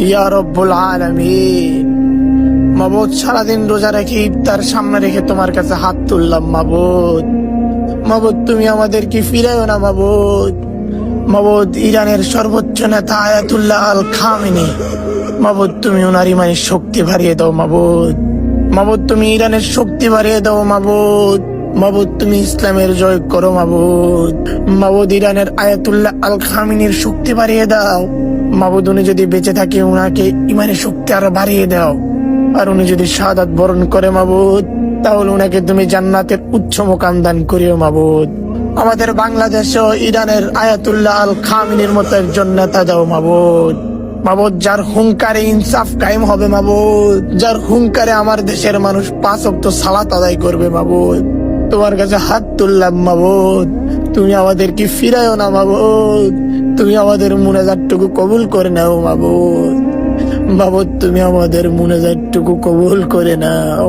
ইয়া রব্বুল আলামিন। মাবুদ, সারাদিন রোজা রেখে ইফতার সামনে রেখে তোমার কাছে হাত তুললাম মাবুদ। মাবুদ, তুমি আমাদেরকে ফিরাইও না মাবুদ। মাবুদ, ইরানের সর্বোচ্চ নেতা আয়াতুল্লাহ আল খামেনি, মাবুদ তুমি ওনার ইমানের শক্তি বাড়িয়ে দাও মাবুদ। মাবুদ, তুমি ইরানের শক্তি বাড়িয়ে দাও মাবুদ। মাবুদ, তুমি ইসলামের জয় করো মাবুদ। মাবুদ, ইরানের আয়াতুল্লাহ আল খামেনির শক্তি বাড়িয়ে দাও মাবুদ। উনি যদি বেঁচে থাকে উনাকে ইমানের শক্তি আরো বাড়িয়ে দাও। আর উনি যদি শাহাদাত বরণ করে মাবুদ, তাহলে উনাকে তুমি জান্নাতের উচ্চ মোকাম দান করিও মাবুদ। আমাদের বাংলাদেশেও ইরানের আয়াতুল্লাহ আল খামেনির মতো একজন নেতা দাও মাবুদ। মাবুদ, যার হুঙ্কারে ইনসাফ কায়েম হবে মাবুদ, যার হুঙ্কারে আমার দেশের মানুষ 5 ওয়াক্ত সালাত আদায় করবে মাবুদ। তোমার কাছে হাত তুললাম মাবুদ, তুমি আমাদেরকে ফিরাইও না মাবুদ। তুমি আমাদের মুনাজাতটুকু কবুল করে নাও মাবুদ। মাবুদ, তুমি আমাদের মুনাজাতটুকু কবুল করে নাও।